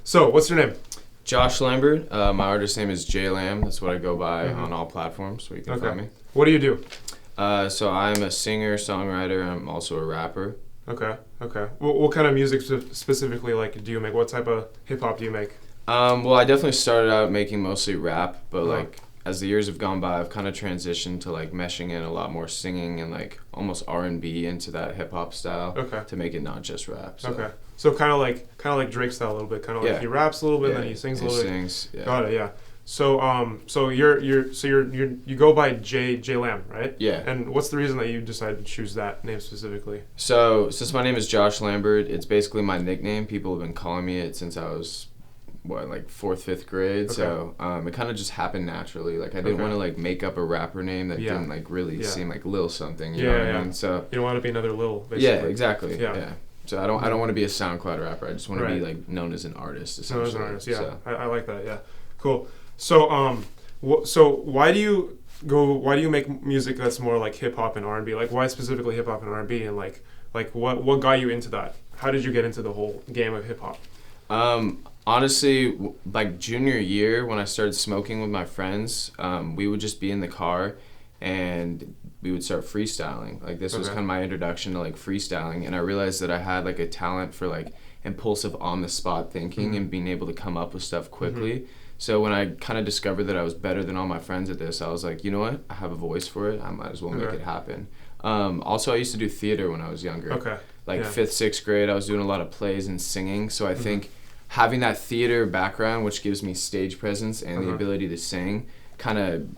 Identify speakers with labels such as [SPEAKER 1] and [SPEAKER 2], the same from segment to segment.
[SPEAKER 1] So, what's your name?
[SPEAKER 2] Josh Lambert. My artist name is JLamb. That's what I go by on all platforms, so you can find me.
[SPEAKER 1] What do you do?
[SPEAKER 2] So I'm a singer, songwriter. I'm also a rapper.
[SPEAKER 1] Okay. What kind of music specifically do you make? What type of hip hop do you make?
[SPEAKER 2] Well, I definitely started out making mostly rap, but as the years have gone by, I've kind of transitioned to meshing in a lot more singing and almost R&B into that hip hop style. To make it not just rap. So.
[SPEAKER 1] Okay. So kind of like Drake style a little bit. Kind of like he raps a little bit, and then he sings a little bit.
[SPEAKER 2] Sings. Yeah.
[SPEAKER 1] Got it. Yeah. So you go by JLamb, right?
[SPEAKER 2] Yeah.
[SPEAKER 1] And what's the reason that you decided to choose that name specifically?
[SPEAKER 2] So since my name is Josh Lambert, it's basically my nickname. People have been calling me it since I was 4th, 5th grade. Okay. So it kind of just happened naturally. I didn't want to make up a rapper name that didn't really seem like Lil something. You know what I mean? So
[SPEAKER 1] you don't want to be another Lil. Basically.
[SPEAKER 2] Yeah, exactly. Yeah. So I don't want to be a SoundCloud rapper. I just want to be known as an artist. Essentially.
[SPEAKER 1] Known as an artist. Yeah. So. I like that. Yeah. Cool. So so why do you make music that's more like hip hop and R&B? Why specifically hip hop and R&B? And what got you into that? How did you get into the whole game of hip hop?
[SPEAKER 2] Honestly, junior year when I started smoking with my friends, we would just be in the car and we would start freestyling. This was kind of my introduction to freestyling, and I realized that I had a talent for impulsive on the spot thinking and being able to come up with stuff quickly. So when I kind of discovered that I was better than all my friends at this, I was like, you know what? I have a voice for it. I might as well make it happen. Also, I used to do theater when I was younger. 5th, 6th grade, I was doing a lot of plays and singing. So I think having that theater background, which gives me stage presence and the ability to sing, kind of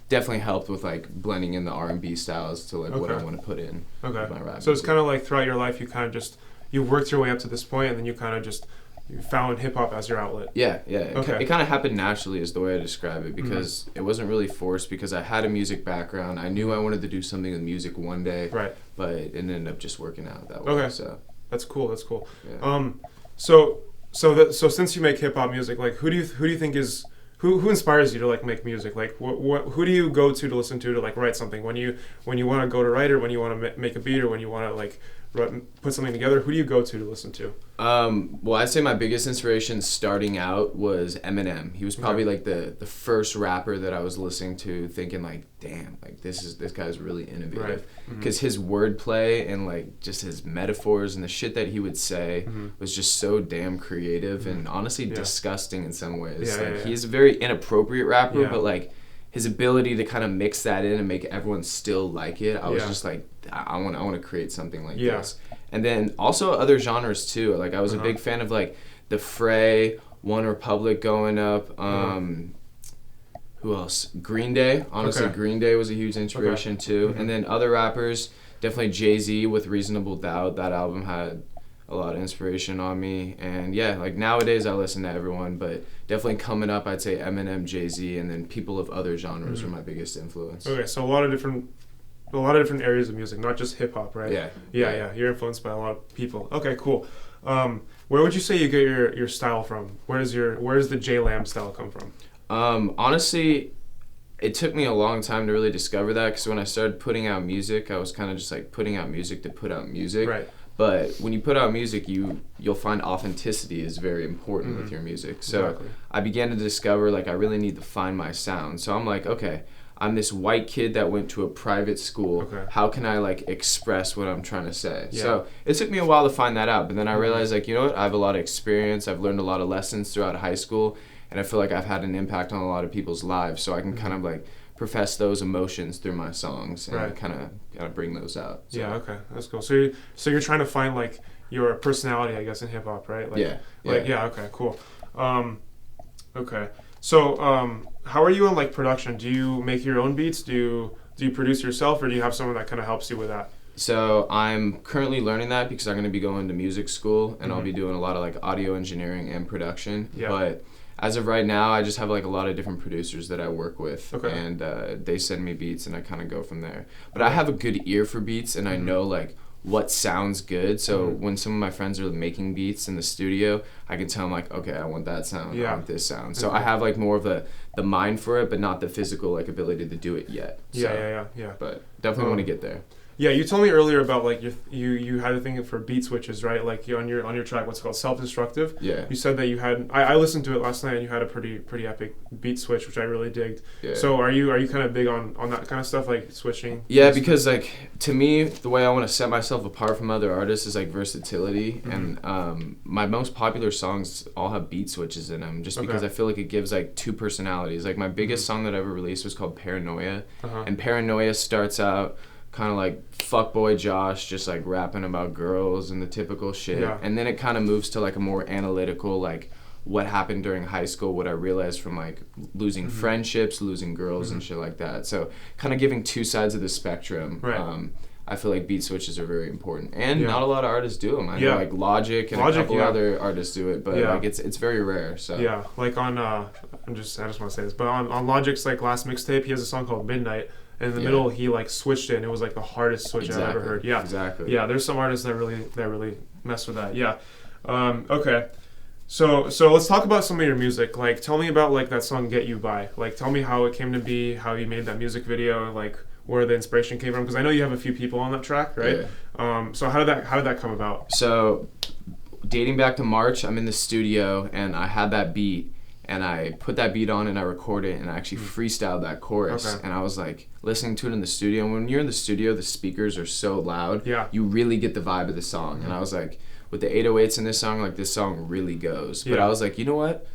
[SPEAKER 2] definitely helped with blending in the R&B styles to what I want to put in with my rap.
[SPEAKER 1] So it's kind of throughout your life, you kind of just you worked your way up to this point, and then you kind of just you found hip hop as your outlet.
[SPEAKER 2] Yeah. It kind of happened naturally is the way I describe it, because it wasn't really forced, because I had a music background. I knew I wanted to do something with music one day, but it ended up just working out that way. Okay. So
[SPEAKER 1] that's cool. Yeah. So since you make hip hop music, who do you think is who inspires you to make music? Who do you go to listen to write something when you want to go to write, or when you want to make a beat, or when you want to put something together? Who do you go to listen to?
[SPEAKER 2] Well, I'd say my biggest inspiration starting out was Eminem. He was probably the first rapper that I was listening to, thinking damn, this guy's really innovative, because his wordplay and just his metaphors and the shit that he would say was just so damn creative and honestly disgusting in some ways. He's a very inappropriate rapper, but his ability to kind of mix that in and make everyone still like it, I was just I want to create something like this. And then also other genres too. I was a big fan of The Fray, One Republic going up. Who else? Green Day. Honestly, Green Day was a huge inspiration too. And then other rappers, definitely Jay-Z with Reasonable Doubt. That album had a lot of inspiration on me. And nowadays I listen to everyone, but definitely coming up, I'd say Eminem, Jay-Z, and then people of other genres were my biggest influence.
[SPEAKER 1] Okay, so a lot of different areas of music, not just hip hop, right? Yeah. You're influenced by a lot of people. Okay, cool. Where would you say you get your style from? Where does the JLamb style come from?
[SPEAKER 2] Honestly, it took me a long time to really discover that, because when I started putting out music, I was kind of just putting out music to put out music.
[SPEAKER 1] Right.
[SPEAKER 2] But when you put out music, you'll find authenticity is very important with your music. So I began to discover I really need to find my sound. So I'm okay, I'm this white kid that went to a private school. How can I express what I'm trying to say? So it took me a while to find that out, but then I realized you know what, I have a lot of experience. I've learned a lot of lessons throughout high school, and I feel I've had an impact on a lot of people's lives. So I can kind of profess those emotions through my songs and kind of bring those out. So.
[SPEAKER 1] Yeah, okay, that's cool. So you're trying to find your personality, I guess, in hip hop, right? Okay, cool. Okay. So how are you on production? Do you make your own beats? Do you produce yourself, or do you have someone that kind of helps you with that?
[SPEAKER 2] So I'm currently learning that, because I'm going to be going to music school, and I'll be doing a lot of audio engineering and production. Yeah. But as of right now, I just have a lot of different producers that I work with, and they send me beats, and I kind of go from there. But I have a good ear for beats, and I know what sounds good. So when some of my friends are making beats in the studio, I can tell them like, okay, I want that sound, I want this sound. So I have like more of the mind for it, but not the physical like ability to do it yet. So,
[SPEAKER 1] Yeah.
[SPEAKER 2] But definitely want to get there.
[SPEAKER 1] Yeah, you told me earlier about like you had a thing for beat switches, right? Like on your track, what's called self-destructive.
[SPEAKER 2] Yeah.
[SPEAKER 1] You said that you had. I listened to it last night, and you had a pretty epic beat switch, which I really digged. Yeah. So are you kind of big on that kind of stuff, like switching?
[SPEAKER 2] Yeah, because like to me, the way I want to set myself apart from other artists is like versatility, and my most popular songs all have beat switches in them, just because I feel like it gives like two personalities. Like my biggest song that I ever released was called Paranoia, and Paranoia starts out kind of like fuckboy Josh just like rapping about girls and the typical shit, and then it kind of moves to like a more analytical, like what happened during high school, what I realized from like losing friendships, losing girls and shit like that. So kind of giving two sides of the spectrum. I feel like beat switches are very important, and not a lot of artists do them. I know like Logic and a couple other artists do it, but like it's very rare. So
[SPEAKER 1] like on I just want to say this, but on Logic's like last mixtape, he has a song called Midnight. And in the middle, he like switched it, and it was like the hardest switch I've ever heard. Yeah,
[SPEAKER 2] exactly.
[SPEAKER 1] Yeah, there's some artists that really mess with that. Yeah. Okay. So let's talk about some of your music. Like, tell me about like that song "Get You By." Like, tell me how it came to be, how you made that music video, like where the inspiration came from. Because I know you have a few people on that track, right? Yeah. So how did that come about?
[SPEAKER 2] So, dating back to March, I'm in the studio, and I had that beat. And I put that beat on and I recorded it and I actually freestyled that chorus. And I was like listening to it in the studio. And when you're in the studio, the speakers are so loud. Yeah. You really get the vibe of the song. And I was like, with the 808s in this song, like this song really goes. But I was like, you know what?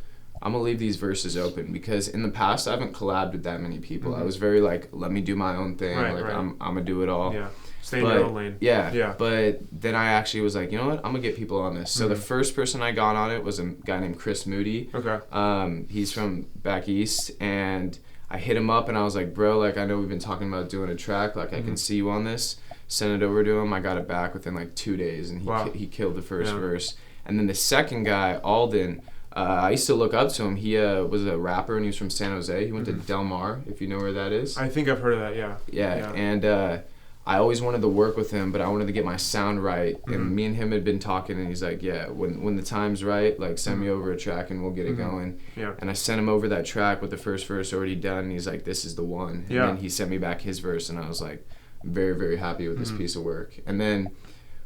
[SPEAKER 2] I'm going to leave these verses open, because in the past I haven't collabed with that many people. I was very like, let me do my own thing. I'm going to do it all.
[SPEAKER 1] Yeah. Stay in your own lane.
[SPEAKER 2] Yeah. But then I actually was like, you know what? I'm going to get people on this. So the first person I got on it was a guy named Chris Moody. Okay. He's from back east. And I hit him up and I was like, bro, like, I know we've been talking about doing a track. Like, I can see you on this. Sent it over to him. I got it back within like 2 days. And he killed the first verse. And then the second guy, Alden, I used to look up to him. He was a rapper and he was from San Jose. He went to Del Mar, if you know where that is.
[SPEAKER 1] I think I've heard of that, yeah.
[SPEAKER 2] Yeah. And I always wanted to work with him, but I wanted to get my sound right. And me and him had been talking, and he's like, yeah, when the time's right, like, send me over a track and we'll get it going. Yeah. And I sent him over that track with the first verse already done, and he's like, this is the one. And then he sent me back his verse, and I was like, very, very happy with this piece of work. And then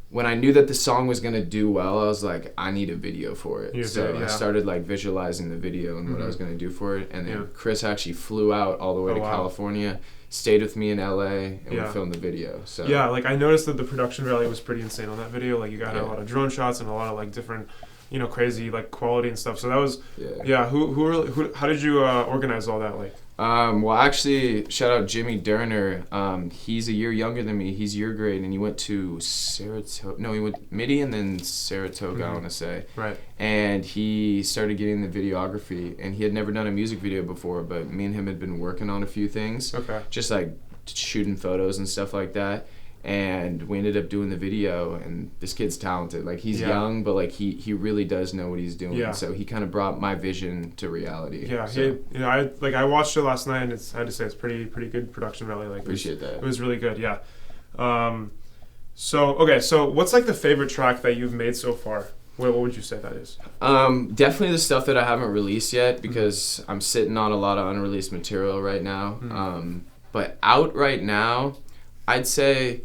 [SPEAKER 2] when I knew that the song was going to do well, I was like, I need a video for it. I started like visualizing the video and what I was going to do for it. And then Chris actually flew out all the way to California, stayed with me in LA, and we filmed the video. So
[SPEAKER 1] yeah, like I noticed that the production value was pretty insane on that video. Like you got a lot of drone shots and a lot of like different, crazy like quality and stuff. So that was who how did you organize all that? Like
[SPEAKER 2] well, actually, shout out Jimmy Derner. He's a year younger than me. He's your grade, and he went to Saratoga. No, he went Midi and then Saratoga, I want to say. Right. And he started getting the videography, and he had never done a music video before, but me and him had been working on a few things. Okay. Just like shooting photos and stuff like that. And we ended up doing the video, and this kid's talented. Like, he's young, but like he really does know what he's doing. Yeah. So he kind of brought my vision to reality. Yeah,
[SPEAKER 1] so. I watched it last night, and I had to say it's pretty good production value. Like,
[SPEAKER 2] appreciate that.
[SPEAKER 1] It was really good. Yeah. So what's like the favorite track that you've made so far? What would you say that is?
[SPEAKER 2] Definitely the stuff that I haven't released yet, because I'm sitting on a lot of unreleased material right now. But out right now, I'd say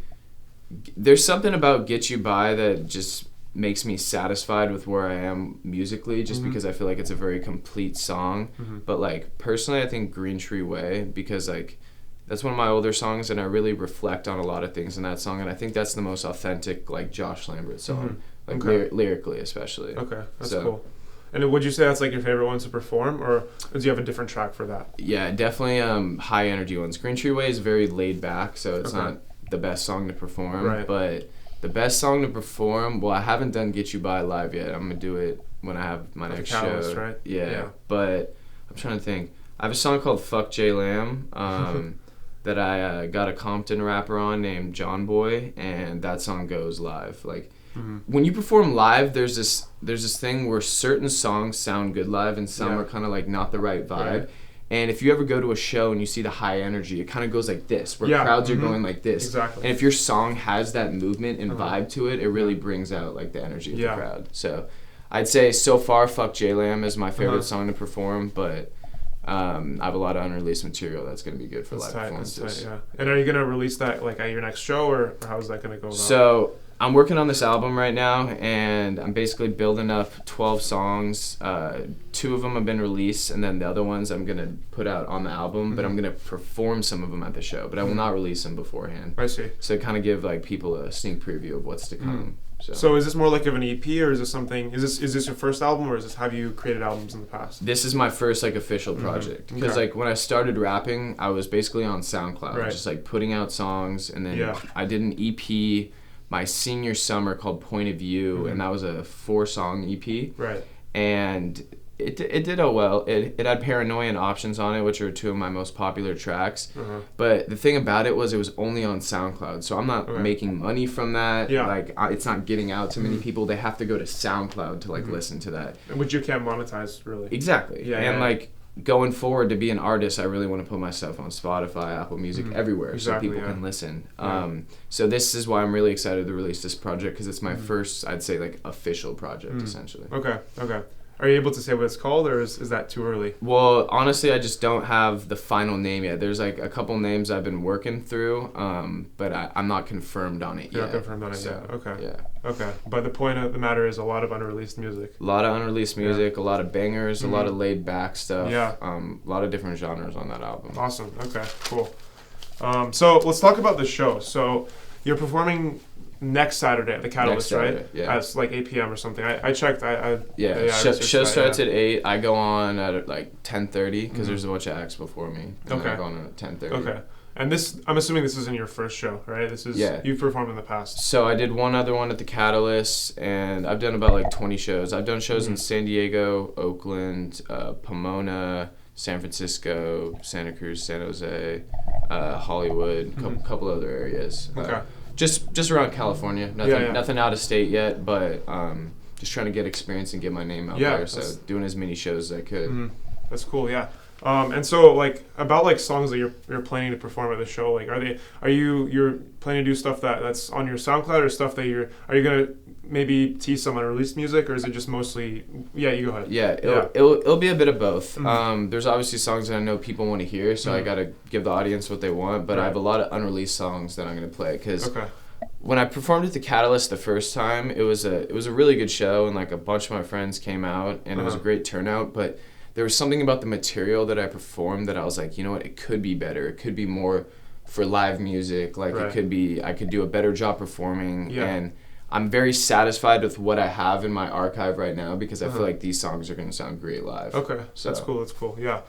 [SPEAKER 2] there's something about Get You By that just makes me satisfied with where I am musically, just because I feel like it's a very complete song. But like personally, I think Green Tree Way, because like that's one of my older songs, and I really reflect on a lot of things in that song, and I think that's the most authentic like Josh Lambert song, like lyrically especially. Okay, that's cool. And would you say that's like your favorite one to perform, or do you have a different track for that? Yeah, definitely high energy ones. Green Tree Way is very laid back, so it's not the best song to perform. But the best song to perform, well, I haven't done Get You By live yet. I'm going to do it when I have my next show. Right? Yeah, but I'm trying to think. I have a song called Fuck JLamb that I got a Compton rapper on named John Boy, and that song goes live. Like, when you perform live, there's this thing where certain songs sound good live and some are kind of like not the right vibe. And if you ever go to a show and you see the high energy, it kind of goes like this, where crowds are going like this.
[SPEAKER 1] Exactly.
[SPEAKER 2] And if your song has that movement and vibe to it, it really brings out like the energy of the crowd. So I'd say so far, Fuck JLamb is my favorite song to perform, but I have a lot of unreleased material that's going to be good for live performances.
[SPEAKER 1] That's tight, yeah. And are you going to release that like at your next show, or how's that going to go about?
[SPEAKER 2] So I'm working on this album right now, and I'm basically building up 12 songs. 2 of them have been released, and then the other ones I'm going to put out on the album, but I'm going to perform some of them at the show, but I will not release them beforehand.
[SPEAKER 1] I see.
[SPEAKER 2] So kind of give like people a sneak preview of what's to come.
[SPEAKER 1] So is this more like of an EP, or is this something? Is this your first album, or have you created albums in the past?
[SPEAKER 2] This is my first like official project, because like when I started rapping, I was basically on SoundCloud, just like putting out songs, and then I did an EP my senior summer called Point of View, and that was a 4-song EP.
[SPEAKER 1] Right.
[SPEAKER 2] And it did well. It had Paranoia and Options on it, which are 2 of my most popular tracks. But the thing about it was only on SoundCloud, so I'm not making money from that. Like it's not getting out to many people. They have to go to SoundCloud to like listen to that.
[SPEAKER 1] Which you can't monetize really.
[SPEAKER 2] Exactly. Like going forward, to be an artist, I really want to put my stuff on Spotify, Apple Music, everywhere, so people can listen. So this is why I'm really excited to release this project, because it's my first, I'd say, like official project essentially.
[SPEAKER 1] Okay. Are you able to say what it's called, or is that too early?
[SPEAKER 2] Well, honestly, I just don't have the final name yet. There's like a couple names I've been working through, but I'm not confirmed on it yet.
[SPEAKER 1] You're not confirmed on it yet. Okay.
[SPEAKER 2] Yeah.
[SPEAKER 1] Okay. But the point of the matter is a lot of unreleased music.
[SPEAKER 2] A lot of unreleased music, a lot of bangers, a lot of laid back stuff. Yeah. A lot of different genres on that album.
[SPEAKER 1] Awesome. Okay. Cool. So let's talk about the show. So you're performing next Saturday at the Catalyst, right?
[SPEAKER 2] Yeah.
[SPEAKER 1] At like 8 p.m. or something. I checked.
[SPEAKER 2] Show starts at 8. I go on at like 10:30 because there's a bunch of acts before me. And I go on at 10:30.
[SPEAKER 1] Okay. And this, I'm assuming this isn't your first show, right? This is you've performed in the past.
[SPEAKER 2] So I did one other one at the Catalyst, and I've done about like 20 shows. I've done shows in San Diego, Oakland, Pomona, San Francisco, Santa Cruz, San Jose, Hollywood, couple other areas.
[SPEAKER 1] Okay.
[SPEAKER 2] Just around California. Nothing out of state yet, but just trying to get experience and get my name out there. So doing as many shows as I could.
[SPEAKER 1] That's cool. Yeah. And so like about like songs that you're planning to perform at the show, like you're planning to do stuff that's on your SoundCloud, or stuff that are you gonna maybe tease some unreleased music, or is it just mostly you go ahead.
[SPEAKER 2] It'll be a bit of both. There's obviously songs that I know people want to hear, so I gotta give the audience what they want, but I have a lot of unreleased songs that I'm gonna play, because when I performed at the Catalyst the first time, it was a really good show, and like a bunch of my friends came out, and it was a great turnout, but there was something about the material that I performed that I was like, you know what, it could be better. It could be more for live music. Like it could be, I could do a better job performing. And I'm very satisfied with what I have in my archive right now, because I feel like these songs are going to sound great live. Okay,
[SPEAKER 1] so that's cool. Yeah.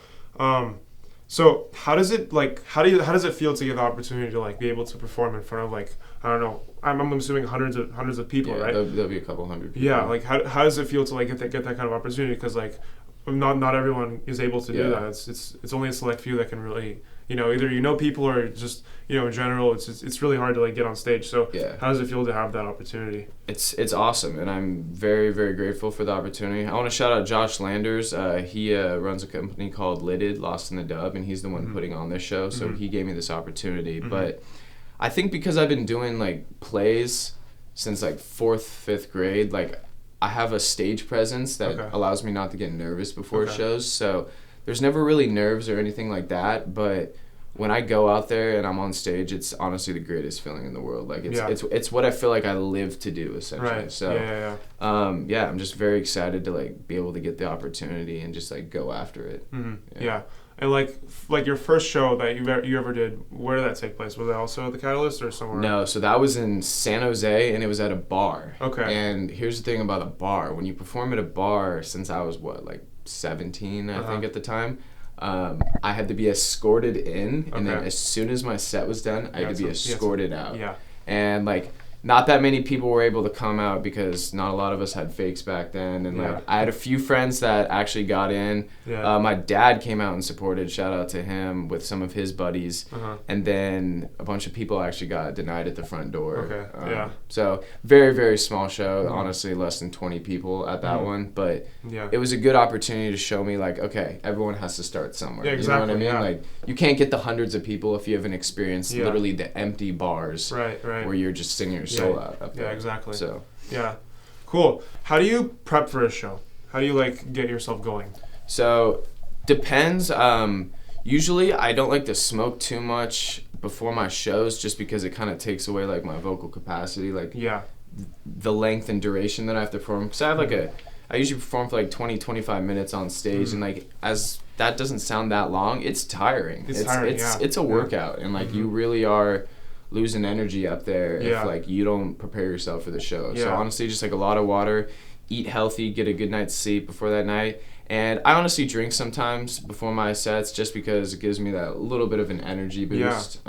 [SPEAKER 1] So how does it feel to get the opportunity to like be able to perform in front of like, I don't know, I'm assuming hundreds of people, right?
[SPEAKER 2] There'll be a couple hundred people.
[SPEAKER 1] Yeah, like how does it feel to like get that kind of opportunity? Because like not everyone is able to do that. It's only a select few that can really, either people, or just in general it's really hard to like get on stage. So how does it feel to have that opportunity?
[SPEAKER 2] It's awesome, and I'm very, very grateful for the opportunity. I want to shout out Josh Landers. He runs a company called Lidded, Lost in the Dub, and he's the one putting on this show, so he gave me this opportunity. But I think because I've been doing like plays since like 4th, 5th grade, like I have a stage presence that allows me not to get nervous before shows. So there's never really nerves or anything like that, but when I go out there and I'm on stage, it's honestly the greatest feeling in the world. Like it's what I feel like I live to do, essentially.
[SPEAKER 1] Right.
[SPEAKER 2] So I'm just very excited to like be able to get the opportunity and just like go after it.
[SPEAKER 1] Yeah. And like your first show that you ever did, where did that take place? Was that also at the Catalyst or somewhere?
[SPEAKER 2] No, so that was in San Jose, and it was at a bar.
[SPEAKER 1] Okay.
[SPEAKER 2] And here's the thing about a bar: when you perform at a bar, since I was 17, I think at the time, I had to be escorted in, and then as soon as my set was done, I had to be escorted out.
[SPEAKER 1] Yeah.
[SPEAKER 2] And like not that many people were able to come out because not a lot of us had fakes back then. And like I had a few friends that actually got in. My dad came out and supported, shout out to him, with some of his buddies. And then a bunch of people actually got denied at the front door. So very, very small show, honestly, less than 20 people at that one. But it was a good opportunity to show me like, okay, everyone has to start somewhere. You know what I mean? Like you can't get the hundreds of people if you haven't experienced literally the empty bars where you're just singing your soul out up there.
[SPEAKER 1] Exactly.
[SPEAKER 2] So
[SPEAKER 1] cool. How do you prep for a show? How do you like get yourself going?
[SPEAKER 2] So depends. Usually I don't like to smoke too much before my shows just because it kind of takes away like my vocal capacity, like the length and duration that I have to perform. Because I have I usually perform for like 20-25 minutes on stage, and like as that doesn't sound that long, it's tiring. It's a workout, and like you really are losing energy up there if like you don't prepare yourself for the show. So honestly, just like a lot of water, eat healthy, get a good night's sleep before that night. And I honestly drink sometimes before my sets just because it gives me that little bit of an energy boost.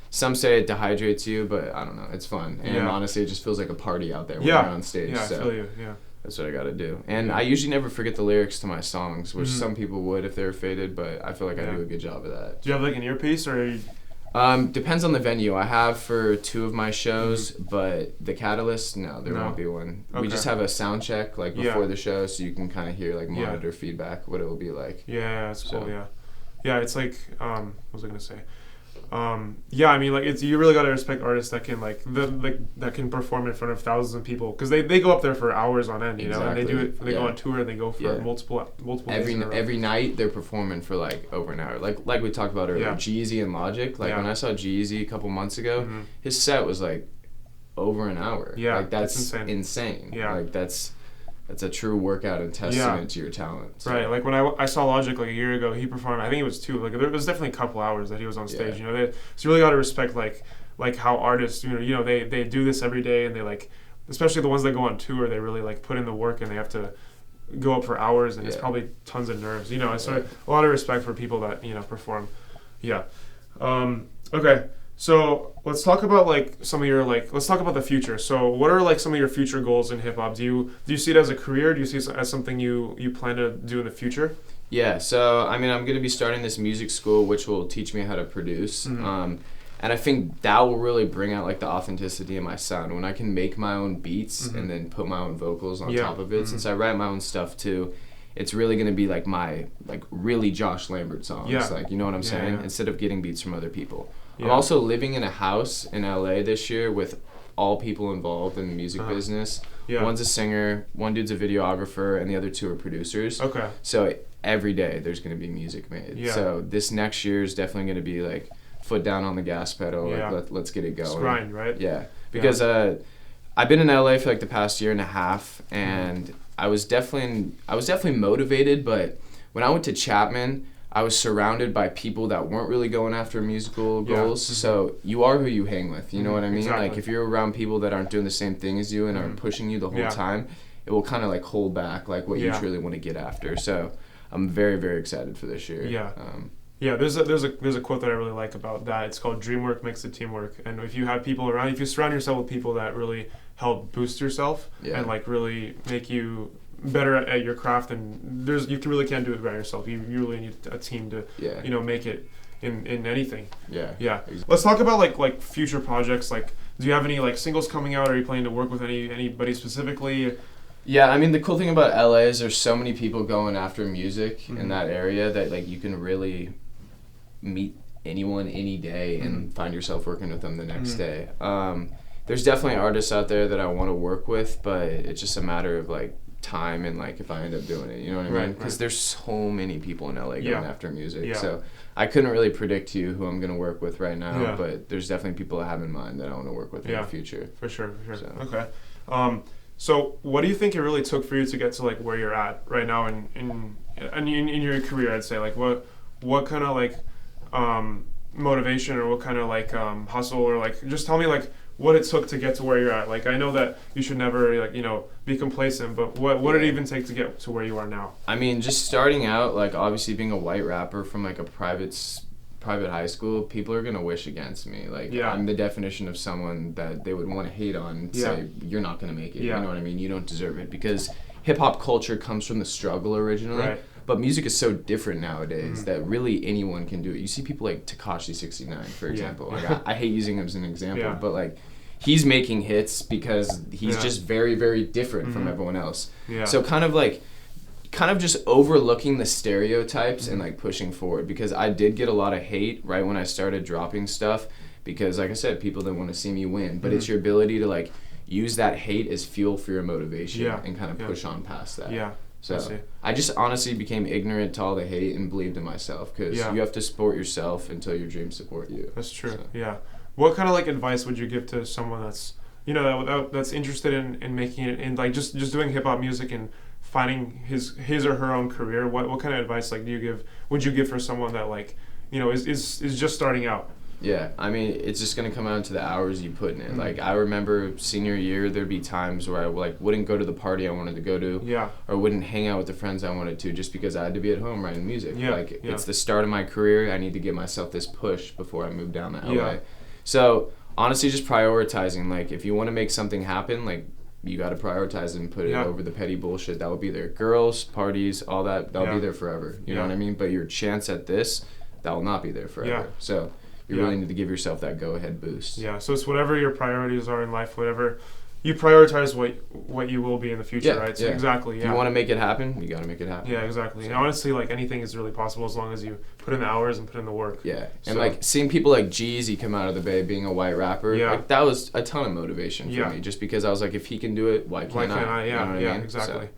[SPEAKER 2] Some say it dehydrates you, but I don't know. It's fun. And honestly, it just feels like a party out there when you're on stage.
[SPEAKER 1] I feel you.
[SPEAKER 2] That's what I got to do. And I usually never forget the lyrics to my songs, which some people would if they were faded, but I feel like I do a good job of that.
[SPEAKER 1] Do you have like an earpiece or...
[SPEAKER 2] Depends on the venue. I have for 2 of my shows, but the Catalyst, no, there won't be one. We just have a sound check like before the show, so you can kind of hear like monitor feedback, what it will be like.
[SPEAKER 1] That's cool. It's like what was I gonna say? I mean, like you really gotta respect artists that can that can perform in front of thousands of people, because they go up there for hours on end, you know, and they do it. They go on tour and they go for multiple
[SPEAKER 2] every night they're performing for like over an hour. Like we talked about earlier, G-Eazy and Logic. Like when I saw G-Eazy a couple months ago, his set was like over an hour. Like that's insane. Like that's a true workout and testament to your talent. So.
[SPEAKER 1] Right, like when I saw Logic like a year ago, he performed, I think it was 2, like there was definitely a couple hours that he was on stage, you know, so you really got to respect like how artists, you know, they do this every day, and they like, especially the ones that go on tour, they really like put in the work, and they have to go up for hours, and it's probably tons of nerves, you know, so a lot of respect for people that, you know, perform. Okay. So let's talk about like some of your let's talk about the future. So what are like some of your future goals in hip hop? Do you see it as a career? Do you see it as something you plan to do in the future?
[SPEAKER 2] Yeah. So I mean, I'm going to be starting this music school, which will teach me how to produce. And I think that will really bring out like the authenticity in my sound when I can make my own beats and then put my own vocals on top of it. Since I write my own stuff too, it's really going to be like my really Josh Lambert songs. Like, you know what I'm saying? Instead of getting beats from other people. I'm also living in a house in LA this year with all people involved in the music business. One's a singer, one dude's a videographer, and the other 2 are producers. So every day there's going to be music made. So this next year is definitely going to be like foot down on the gas pedal. Like let's get it going.
[SPEAKER 1] Just grind, right?
[SPEAKER 2] Because I've been in LA for like the past year and a half, and I was definitely motivated, but when I went to Chapman, I was surrounded by people that weren't really going after musical goals. So you are who you hang with, you know what I mean?
[SPEAKER 1] Exactly.
[SPEAKER 2] Like if you're around people that aren't doing the same thing as you and are pushing you the whole time, it will kind of like hold back like what you truly want to get after. So I'm very, very excited for this year.
[SPEAKER 1] There's a quote that I really like about that. It's called "Dream work makes the team work." And if you have people around, if you surround yourself with people that really help boost yourself and like really make you better at your craft, and you really can't do it by yourself. You really need a team to you know, make it in anything. Exactly. Let's talk about like future projects. Like, do you have any like singles coming out? Are you planning to work with anybody specifically?
[SPEAKER 2] I mean, the cool thing about LA is there's so many people going after music in that area that like you can really meet anyone any day and find yourself working with them the next day. There's definitely artists out there that I want to work with, but it's just a matter of like time and like if I end up doing it, you know what I mean? Because there's so many people in LA going after music, so I couldn't really predict to you who I'm gonna work with right now, but there's definitely people I have in mind that I want to work with in the future. For sure.
[SPEAKER 1] So. Okay. So what do you think it really took for you to get to like where you're at right now in your career? I'd say like what kind of like motivation or what kind of like hustle, or like just tell me like what it took to get to where you're at. Like I know that you should never like, you know, be complacent, but what did it even take to get to where you are now?
[SPEAKER 2] I mean, just starting out, like obviously being a white rapper from like a private private high school, people are gonna wish against me. Like I'm the definition of someone that they would want to hate on and say you're not gonna make it. You know what I mean? You don't deserve it, because hip hop culture comes from the struggle originally. Right. But music is so different nowadays that really anyone can do it. You see people like Tekashi 69, for example. Like I hate using him as an example, but like he's making hits because he's just very, very different from everyone else. Yeah. So kind of just overlooking the stereotypes and like pushing forward, because I did get a lot of hate right when I started dropping stuff, because like I said, people didn't want to see me win. But it's your ability to like use that hate as fuel for your motivation and kind of push on past that. Yeah. So I just honestly became ignorant to all the hate and believed in myself, because you have to support yourself until your dreams support you. That's true. So.
[SPEAKER 1] Yeah. What kind of like advice would you give to someone that's, you know, that's interested in making it, in like just doing hip hop music and finding his or her own career? What kind of advice like would you give for someone that like, you know, is just starting out?
[SPEAKER 2] Yeah, I mean, it's just gonna come down to the hours you put in it. Like I remember senior year, there'd be times where I like wouldn't go to the party I wanted to go to, or wouldn't hang out with the friends I wanted to, just because I had to be at home writing music. It's the start of my career. I need to give myself this push before I move down to LA. So honestly, just prioritizing. Like if you want to make something happen, like you got to prioritize and put it over the petty bullshit that will be there. Girls, parties, all that, that'll be there forever. You know what I mean? But your chance at this, that will not be there forever. So you really need to give yourself that go-ahead boost. Yeah, so it's whatever your priorities are in life, whatever you prioritize what you will be in the future, right? So exactly, If you want to make it happen, you got to make it happen. Yeah, exactly. So. And honestly, like anything is really possible as long as you put in the hours and put in the work. Yeah, and like seeing people like Jeezy come out of the Bay being a white rapper, like that was a ton of motivation for me, just because I was like, if he can do it, why can't I? Yeah, you know what I mean? Exactly. So.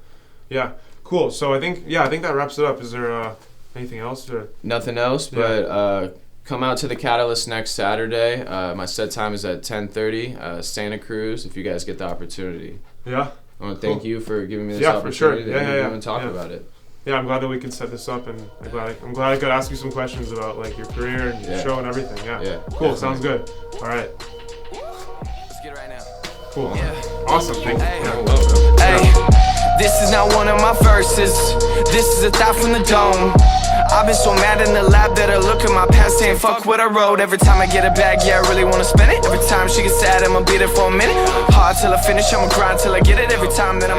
[SPEAKER 2] Yeah, cool. So I think that wraps it up. Is there anything else? Or? Nothing else, but come out to the Catalyst next Saturday. My set time is at 10:30. Santa Cruz, if you guys get the opportunity. Yeah. I want to thank you for giving me this opportunity to talk about it. Yeah, I'm glad that we could set this up, and I'm glad I could ask you some questions about like your career and your show and everything. Yeah. Cool. Definitely. Sounds good. All right. Let's get it right now. Cool. Yeah. Awesome. Thank you. Hey. This is not one of my verses. This is a thought from the dome. I've been so mad in the lab that I look at my past saying fuck what I wrote. Every time I get a bag, yeah, I really wanna spend it. Every time she gets sad, I'ma beat it for a minute. Hard till I finish, I'ma grind till I get it. Every time that